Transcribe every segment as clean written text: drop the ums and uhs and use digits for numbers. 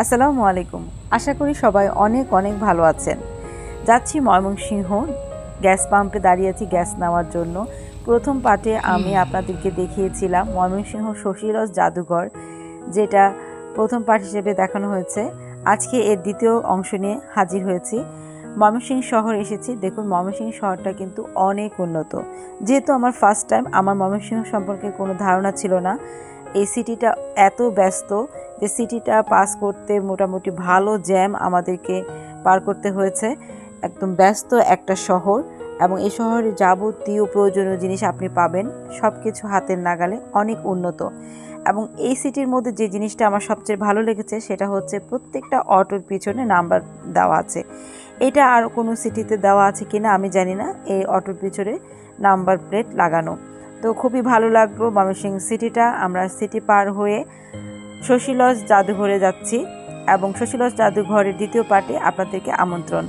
আসসালামু আলাইকুম। আশা করি সবাই অনেক অনেক ভালো আছেন। যাচ্ছি ময়মনসিংহ, গ্যাস পাম্পে দাঁড়িয়ে আছি গ্যাস নেওয়ার জন্য। প্রথম পার্টে আমি আপনাদেরকে দেখিয়েছিলাম ময়মনসিংহ শশীরস জাদুঘর, যেটা প্রথম পার্ট হিসেবে দেখানো হয়েছে। আজকে এর দ্বিতীয় অংশ নিয়ে হাজির হয়েছি। ময়মনসিংহ শহর এসেছি। দেখুন ময়মনসিংহ শহরটা কিন্তু অনেক উন্নত। যেহেতু আমার ফার্স্ট টাইম, আমার ময়মনসিংহ সম্পর্কে কোনো ধারণা ছিল না। এই সিটিটা এত ব্যস্ত যে সিটিটা পাস করতে মোটামুটি ভালো জ্যাম আমাদেরকে পার করতে হয়েছে। একদম ব্যস্ত একটা শহর, এবং এই শহরে যাবতীয় প্রয়োজনীয় জিনিস আপনি পাবেন, সব কিছু হাতের নাগালে, অনেক উন্নত। এবং এই সিটির মধ্যে যে জিনিসটা আমার সবচেয়ে ভালো লেগেছে সেটা হচ্ছে প্রত্যেকটা অটোর পিছনে নাম্বার দেওয়া আছে। এটা আর কোনো সিটিতে দেওয়া আছে কিনা আমি জানি না, এই অটোর পিছনে নাম্বার প্লেট লাগানো। তো খুবই ভালো লাগলো ময়মনসিংহ সিটিটা। আমরা সিটি পার হয়ে শশীলস জাদুঘরে যাচ্ছি, এবং শশীলস জাদুঘরের দ্বিতীয় পার্টে আপনাদেরকে আমন্ত্রণ।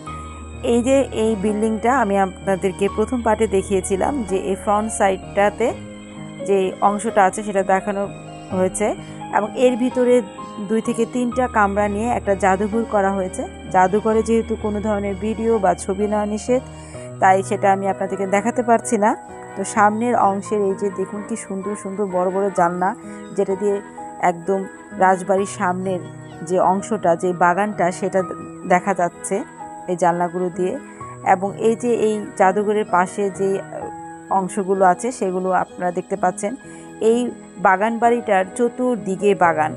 এই যে এই বিল্ডিংটা আমি আপনাদেরকে প্রথম পার্টে দেখিয়েছিলাম, যে এই ফ্রন্ট সাইডটাতে যে অংশটা আছে সেটা দেখানো হয়েছে, এবং এর ভিতরে 2 থেকে 3টা কামরা নিয়ে একটা জাদুঘর করা হয়েছে। জাদুঘরে যেহেতু কোনো ধরনের ভিডিও বা ছবি নেওয়া নিষেধ, তাই সেটা আমি আপনাদেরকে দেখাতে পারছি না। তো সামনের অংশের এই যে দেখুন কি সুন্দর সুন্দর বড় বড় জানলা, যেটা দিয়ে একদম রাজবাড়ির সামনের যে অংশটা, যে বাগানটা, সেটা দেখা যাচ্ছে এই জানলাগুলো দিয়ে। এবং এই যে এই জাদুঘরের পাশে যে অংশগুলো আছে সেগুলো আপনারা দেখতে পাচ্ছেন। এই বাগান বাড়িটার চতুর্দিকে বাগান।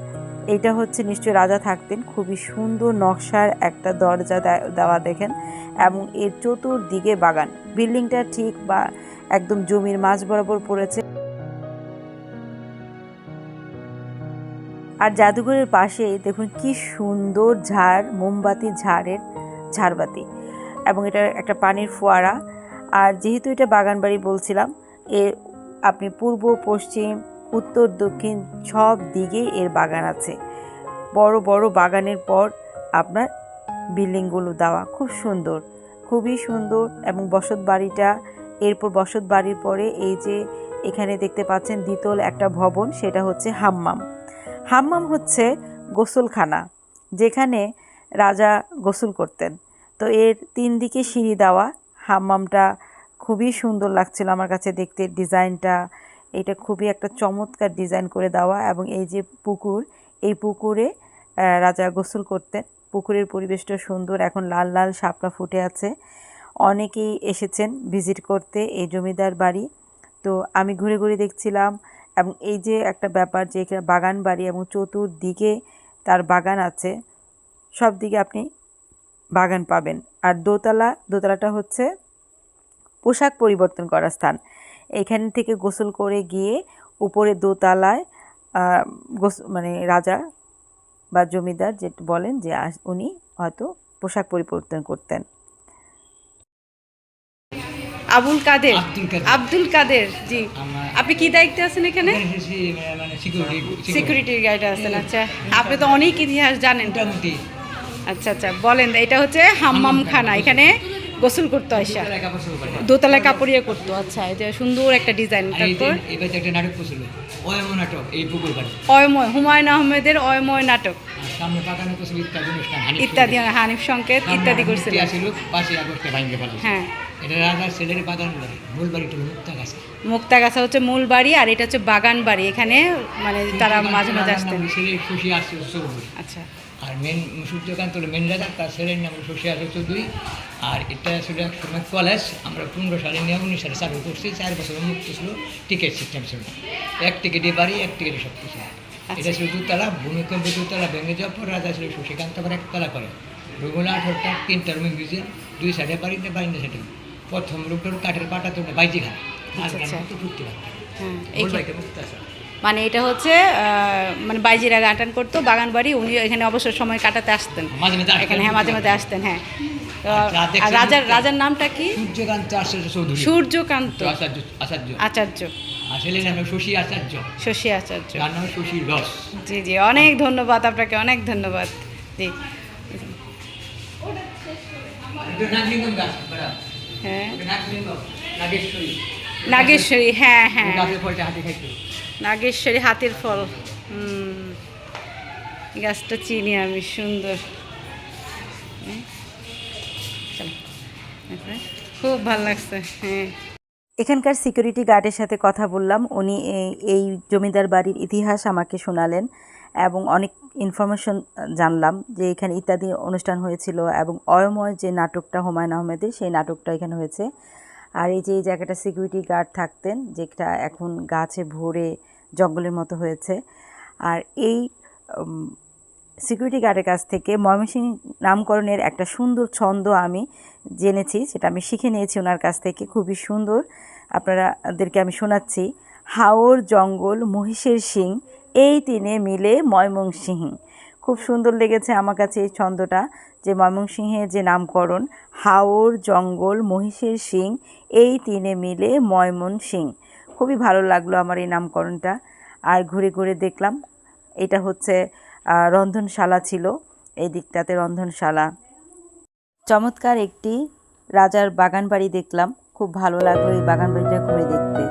এটা হচ্ছে নিশ্চয় রাজা থাকতেন। খুবই সুন্দর নকশার একটা দরজা দেওয়া দেখেন, এবং এর চতুর্দিকে বাগান। বিল্ডিংটা ঠিক বা একদম জমির মাঝ বরাবর পড়েছে। আর জাদুঘরের পাশে দেখুন কি সুন্দর ঝাড়, মোমবাতি ঝাড়ের ঝাড়বাতি, এবং এটা একটা পানির ফোয়ারা। আর যেহেতু এটা বাগান বাড়ি বলছিলাম, এর আপনি পূর্ব, পশ্চিম, উত্তর, দক্ষিণ সব দিকেই এর বাগান আছে। বড় বড় বাগানের পর আপনার বিল্ডিংগুলো দেওয়া, খুব সুন্দর, খুবই সুন্দর। এবং বসত বাড়িটা, এরপর বসত বাড়ির পরে এই যে এখানে দেখতে পাচ্ছেন দ্বিতল একটা ভবন, সেটা হচ্ছে হাম্মাম। হাম্মাম হচ্ছে গোসলখানা, যেখানে রাজা গোসল করতেন। তো এর 3 দিকে সিঁড়ি দেওয়া। হাম্মামটা খুবই সুন্দর লাগছিল আমার কাছে দেখতে, ডিজাইনটা। এটা খুবই একটা চমৎকার ডিজাইন করে দেওয়া। এবং এই যে পুকুর, এই পুকুরে রাজা গোসল করতেন। পুকুরের পরিবেশটা সুন্দর, এখন লাল লাল শাপলা ফুটে আছে। অনেকেই এসেছেন ভিজিট করতে এই জমিদার বাড়ি। তো আমি ঘুরে ঘুরে দেখছিলাম, এবং এই যে একটা ব্যাপার যে এখানে বাগান বাড়ি, এবং চতুর্দিকে তার বাগান আছে, সব দিকে আপনি বাগান পাবেন। আর দোতলাটা হচ্ছে পোশাক পরিবর্তন করার স্থান। এখান থেকে গোসল করে গিয়ে উপরে দোতলায় মানে রাজা বা জমিদার যে বলেন যে উনি হয়তো পোশাক পরিবর্তন করতেন। আব্দুল কাদের জি, আপনি কি দায়িত্বে আছেন এখানে? সিকিউরিটির গাইডে আছেন। আচ্ছা, আপনি তো অনেক ইতিহাস জানেন। আচ্ছা আচ্ছা, বলেন। এটা হচ্ছে হাম্মাম খানা, এখানে গোসল করতো আয়সা, দোতলায় কাপড়িয়া করতো। আচ্ছা, এটা সুন্দর একটা ডিজাইন। তারপর একটা নাটক করছিল, অয়ময় নাটক, এই পুকুর বাড়ি অয়ময়, হুমায়ুন আহমেদের অয়ময় নাটক সামনে বাগানে করছিল ইত্যাদি অনুষ্ঠান, ইত্যাদি, হানিফ সংকেত ইত্যাদি করছিল। ছিল 5 আগস্টে ভাঙে ফেলা। হ্যাঁ, এটা রাজার ছেলের বাগান বাড়ি, মূল বাড়িটা মুক্তাগাছা। মুক্তাগাছা হচ্ছে মূল বাড়ি, আর এটা হচ্ছে বাগান বাড়ি। এখানে মানে তারা মাঝে মাঝে আসতেন। ছেলে খুশি আসছে চৌধুরী। আচ্ছা, আর সূর্যকান্ত হলো মেন রাজা, তার ছেলের নাম শশী আসে চৌধুরী। আর এটা ছিল এক সময় কলেজ, আমরা 15 সালে নিয়ে 19 সালে চালু করছি। 4 বছর মুক্ত ছিল, টিকিট সিস্টেম ছিল, 1 টিকিটে বাড়ি, 1 টিকিটে সব কিছু। এটা ছিল 2 তলা। ভূমিকম্পে 2 তলা ভেঙে যাওয়ার পর রাজা ছিল শশীকান্ত আবার 1 তলা করে। রুমগুলো 18টা, 3টা রুমে মিউজিয়াম, 2 সাইডে বাড়িতে বাড়িতে সেটা প্রথম রুমটার কাঠের পাটা তো বাইজি খায়, আর তো ফুটতে পারত। মানে এটা হচ্ছে মানে বাইজিরা গান করতো বাগান বাড়ি। উনি এখানে অবসর সময় কাটাতে আসতেন এখানে। হ্যাঁ, মাঝে মাঝে আসতেন। হ্যাঁ, তো রাজার নামটা কি? সূর্যকান্ত আচার্য চৌধুরী। সূর্যকান্ত আচার্য। আসলে নাম শশী আচার্য। শশী আচার্য, তার নাম শশী রস। জি জি, অনেক ধন্যবাদ আপনাকে, অনেক ধন্যবাদ। জি, হ্যাঁ, নাগেশ্বরী, হ্যাঁ হ্যাঁ, নাগেশ্বরী হাতির ফল। গাছটা চিনি আমি, সুন্দর। চলো, খুব ভালো লাগছে। হ্যাঁ, এখানকার সিকিউরিটি গার্ডের সাথে কথা বললাম, উনি এই জমিদার বাড়ির ইতিহাস আমাকে শোনালেন এবং অনেক ইনফরমেশন জানলাম যে এখানে ইত্যাদি অনুষ্ঠান হয়েছিল এবং অয়ময় যে নাটকটা হুমায়ুন আহমেদের, সেই নাটকটা এখানে হয়েছে। আর এই যে এই জায়গাটা সিকিউরিটি গার্ড থাকতেন, যেটা এখন গাছে ভরে জঙ্গলের মতো হয়েছে। আর এই সিকিউরিটি গার্ডের কাছ থেকে ময়মনসিংহ নামকরণের একটা সুন্দর ছন্দ আমি জেনেছি, সেটা আমি শিখে নিয়েছি ওনার কাছ থেকে, খুবই সুন্দর। আপনাদেরকে আমি শোনাচ্ছি। হাওর জঙ্গল মহিষের শিং, এই তিনে মিলে ময়মনসিংহ। খুব সুন্দর লেগেছে আমার কাছে এই ছন্দটা, যে ময়মনসিংহের যে নামকরণ, হাওর জঙ্গল মহিষের শিং, এই তিনে মিলে ময়মনসিংহ। খুবই ভালো লাগলো আমার এই নামকরণটা। আর ঘুরে ঘুরে দেখলাম এটা হচ্ছে রন্ধনশালা ছিল, এই দিকটাতে রন্ধনশালা। চমৎকার একটি রাজার বাগান বাড়ি দেখলাম, খুব ভালো লাগলো এই বাগান বাড়িটা ঘুরে দেখতে।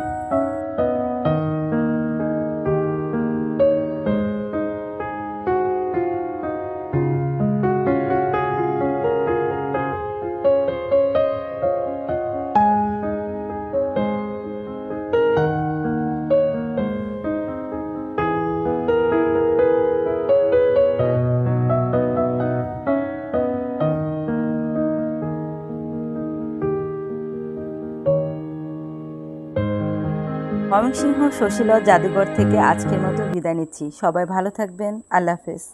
ময়মনসিংহ শশীলজ জাদুঘর থেকে আজকের মতো বিদায় নিচ্ছি। সবাই ভালো থাকবেন। আল্লাহ হাফেজ।